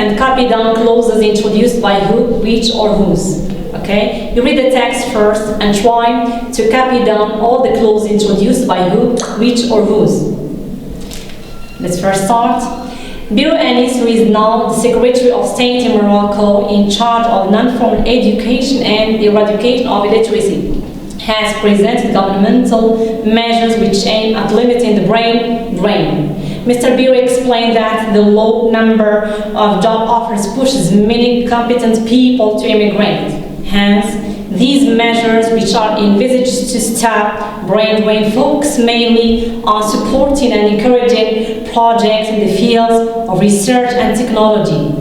and copy down clauses introduced by who, which, or whose. Okay? You read the text first and try to copy down all the clauses introduced by who, which, or whose. Let's first start. Biro Anis, who is now the Secretary of State in Morocco in charge of non-formal education and the eradication of illiteracy, has presented governmental measures which aim at limiting the brain drain. Mr. Biro explained that the low number of job offers pushes many competent people to immigrate. Hence, these measures, which are envisaged to stop brain drain, focus mainly on supporting and encouraging projects in the fields of research and technology.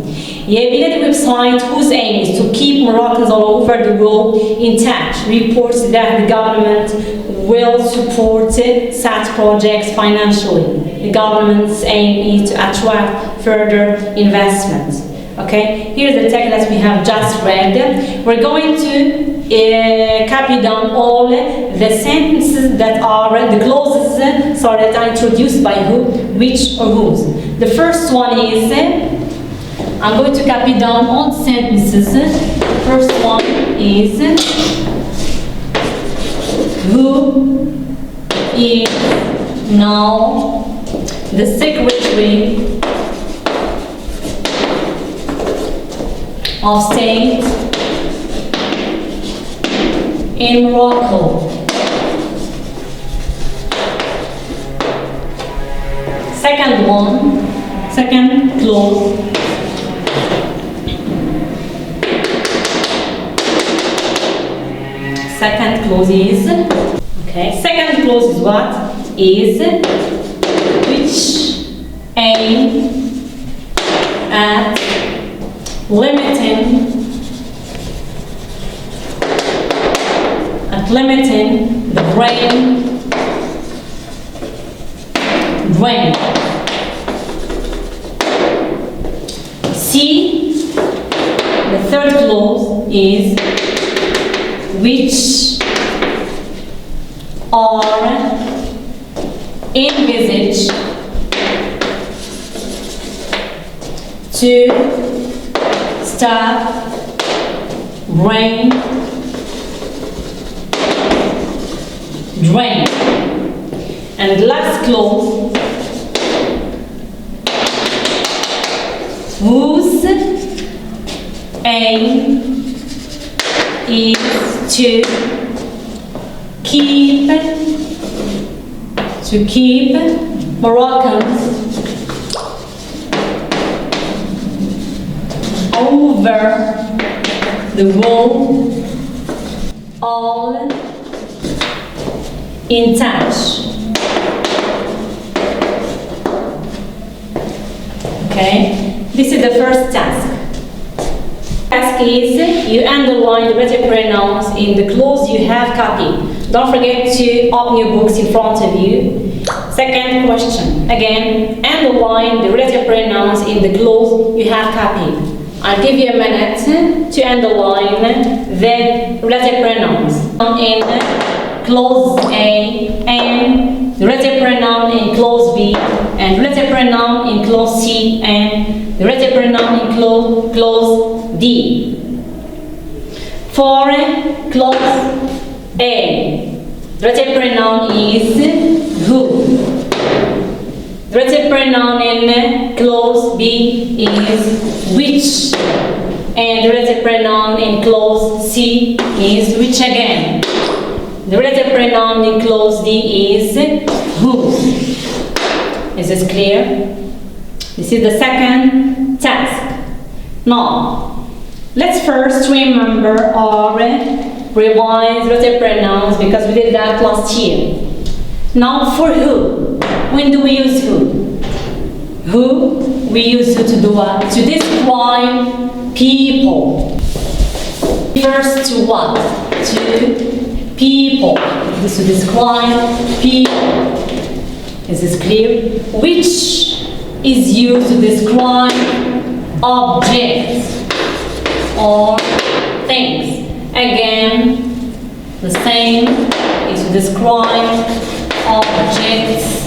Yebile, the website whose aim is to keep Moroccans all over the world in touch, reports that the government will support such projects financially. The government's aim is to attract further investment. Okay, here's the text that we have just read. We're going to copy down all the sentences that are the clauses that are introduced by who, which, or whose. The first one is, I'm going to copy down all the sentences. The first one is, who is now the Secretary of State in Morocco. Second clause. Second clause is, okay, second clause is what? Is which aim at limiting the brain drain. C, the third clause is which are envisaged to stop brain drain. And last clause, whose aim is to keep Moroccans over the world all in touch. Okay, this is the first task. Task is you underline the relative pronouns in the clause you have copied. Don't forget to open your books in front of you. Second question, again, underline the relative pronouns in the clause you have copied. I'll give you a minute to underline the relative pronouns in clause A, and the relative pronoun in clause B, and relative pronoun in clause C, and the relative pronoun in clause D. For clause A, the relative pronoun is who. The relative pronoun in clause B is which, and the relative pronoun in clause C is which again. The relative pronoun in clause D is whose. Is this clear? This is the second task. Now, let's first remember or revise relative pronouns because we did that last year. Now, for who? When do we use who? Who? We use who to do what? To describe people. First to what? To people. This will describe people. Is this clear? Which is used to describe objects or things. Again, the same is to describe objects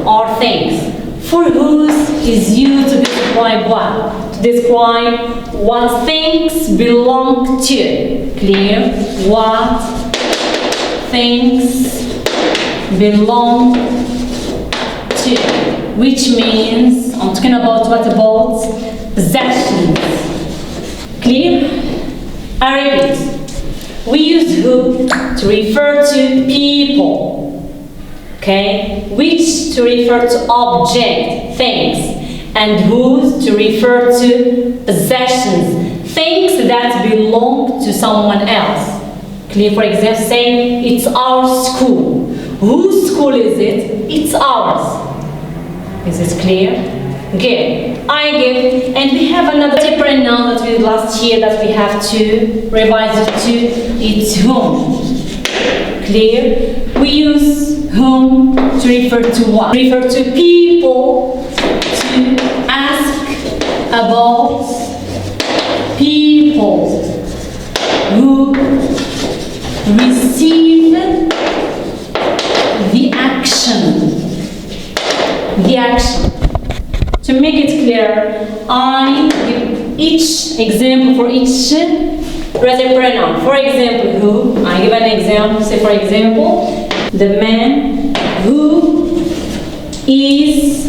or things. For whose is used to describe what? To to describe what things belong to. Clear? What things belong to. Which means, I'm talking about what about possessions. Clear? I repeat. We use who to refer to people, okay? Which to refer to object, things, and whose to refer to possessions, things that belong to someone else. Clear? For example, say it's our school. Whose school is it? It's ours. Is this clear? Good. I give, and we have another different noun that we did last year that we have to revise it to. It's whom. Clear? We use whom to refer to what? Refer to people, to ask about people who receive the action. The action. To make it clear, I give each example for each present pronoun. For example, who. I give an example. Say, for example, the man who is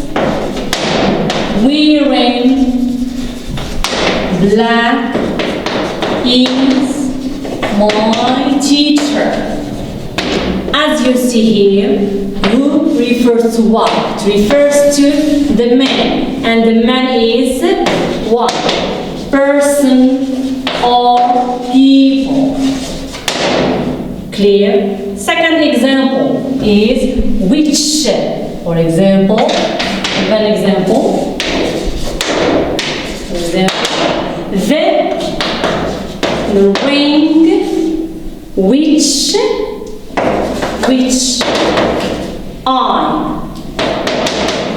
wearing black is my teacher. As you see here, who refers to what? It refers to the man, and the man is what? Person or people. Clear? Second example is which. For example, one example. The ring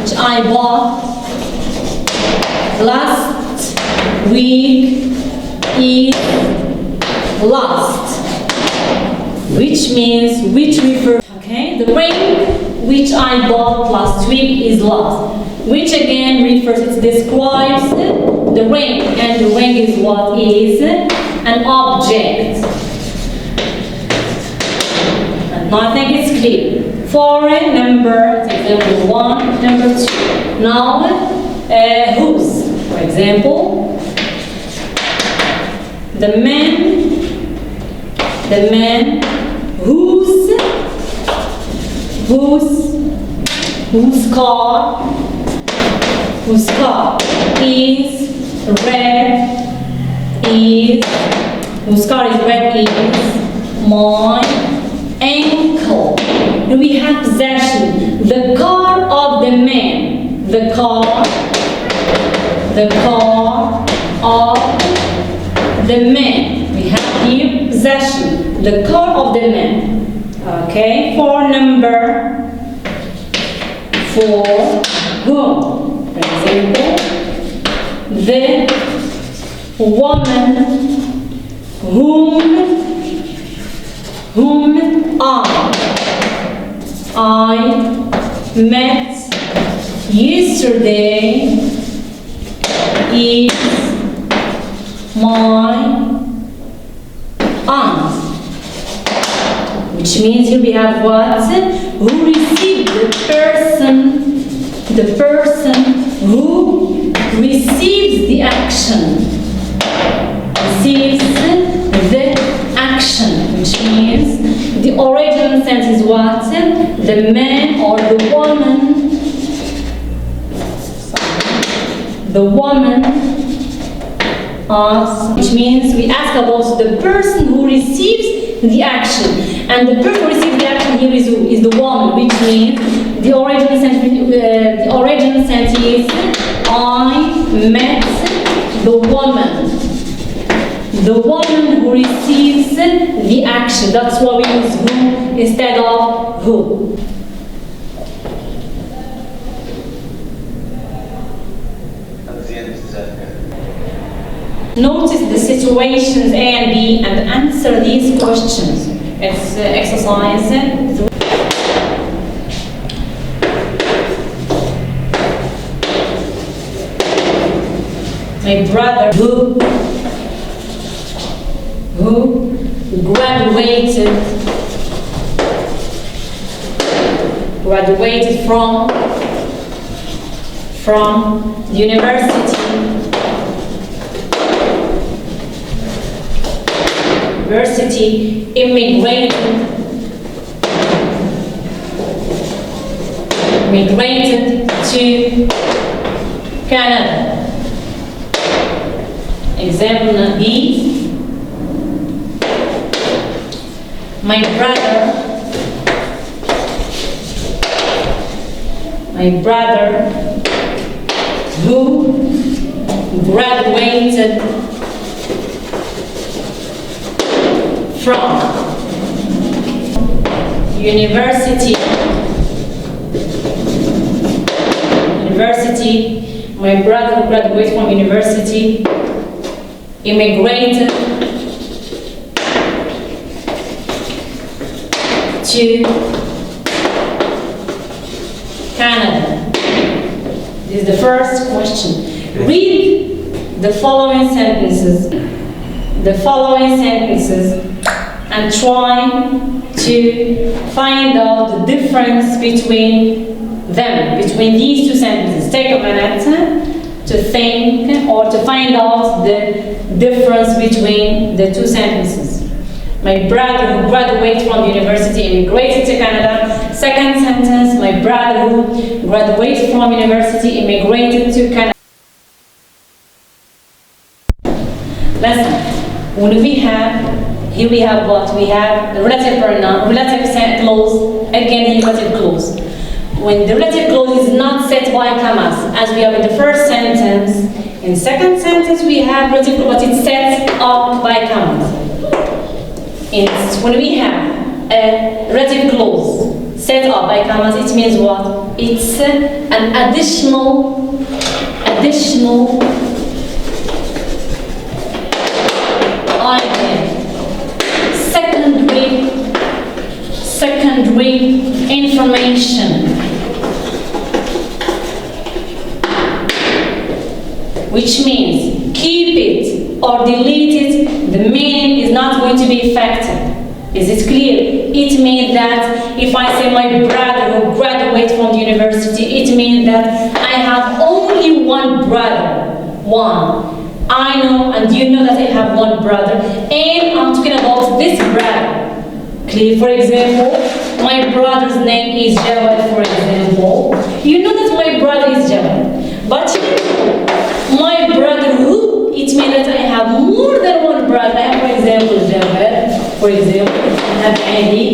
which I bought last week is lost, which means which refers, okay, the ring which I bought last week is lost, which again refers, it describes the ring, and the ring is what? Is an object. Now I think it's clear. For number, example 1, number 2. Now, whose? For example, the man whose car is red whose car is red is my ankle. And we have possession. The car of the man. The car of the man. We have here possession. The car of the man. Okay. For number 4, whom? For example, the woman whom I met yesterday is my aunt. Which means here we have what? Who received the person who receives the action. Receives the action, which means the original sense is what? The man or the woman asks, which means we ask about the person who receives the action, and the person who receives the action here is who? Is the woman, which means the original sense is I met the woman. The woman who receives the action. That's why we use who instead of who. Notice the situations A and B and answer these questions. It's exercise 3. My brother who graduated from university immigrated to Canada. Example B. My brother who graduated from university. My brother who graduated from university immigrated to Canada. This is the first question. Read the following sentences and try to find out the difference between them, between these two sentences. Take a minute to think or to find out the difference between the two sentences. My brother who graduated from university immigrated to Canada. Second sentence, my brother who graduated from university immigrated to Canada. Listen, when we have what? We have the relative pronoun, relative clause, again relative clause. When the relative clause is not set by commas, as we have in the first sentence, in second sentence we have relative clause, but it's set up by commas. When we have a relative clause set up by commas, it means what? It's an additional item, secondary information, which means keep it or delete it, the meaning is not going to be affected. Is it clear? It means that if I say my brother who graduated from the university, it means that I have only one brother. One. I know and you know that I have one brother, and I'm talking about this brother. Clear? For example, my brother's name is Jawad, for example. You know that my brother is Jawad. But my brother who, it means that I have more than one brother. I have, for example, Jawad, for example, I have Ali,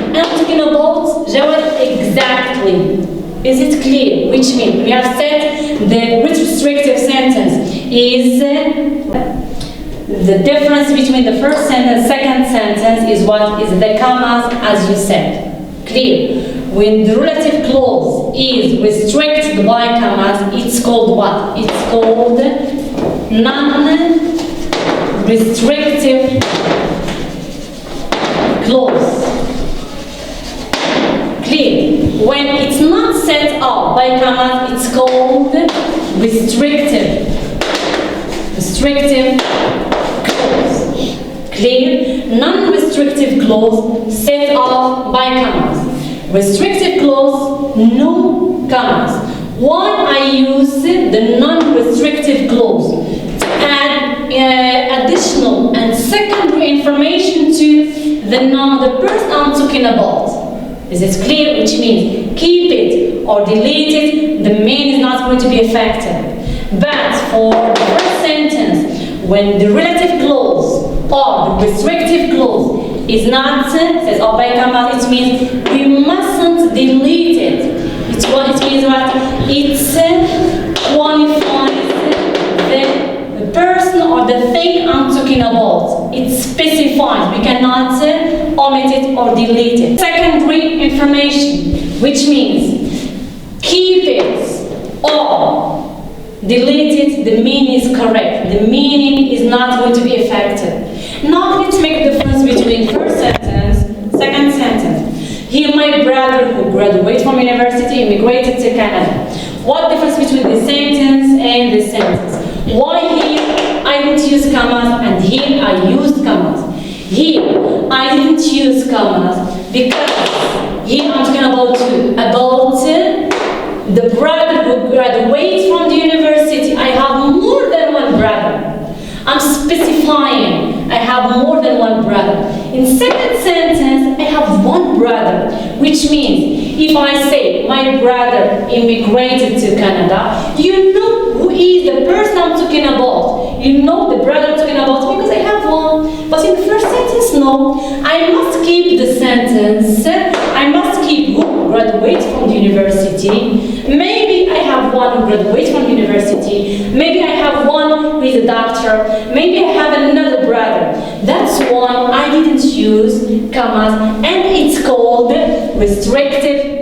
and I'm talking about Jawad exactly. Is it clear? Which means we have said the restrictive sentence is the difference between the first sentence, second sentence is what? Is the commas, as you said. Clear? When the relative clause is restricted by commas, it's called what? It's called non-restrictive clause. Clear? When it's not set up by commas, it's called restrictive clause. Clear? Non-restrictive clause set up by commas. Restrictive clause, no commas. Why I use the non-restrictive clause? To add additional and secondary information to the person I'm talking about. Is it clear? Which means keep it or delete it, the meaning is not going to be affected. But for the first sentence, when the relative clause or the restrictive clause is not says or by commas, it means we mustn't delete it. It means what? It qualifies the person or the thing I'm talking about. It specifies. We cannot omit it or delete it. Secondary information, which means keep it or delete it, the meaning is correct. The meaning is not going to be affected. Now let's make a difference between first sentence, second sentence. Here my brother who graduated from university immigrated to Canada. What difference between this sentence and this sentence? Why use commas, and here I used commas. Here I didn't use commas because here I'm talking about the brother who graduates from the university. I have more than one brother. I'm specifying I have more than one brother. In second sentence, I have one brother, which means if I say my brother immigrated to Canada, you know who is the person I'm talking about. You know the brother I'm talking about because I have one. But in the first sentence, no. I must keep the sentence. I must keep who graduates from the university. Maybe I have one who graduates from the university. Maybe I have one who is a doctor. Maybe I have another brother. That's why I didn't use commas, and it's called restrictive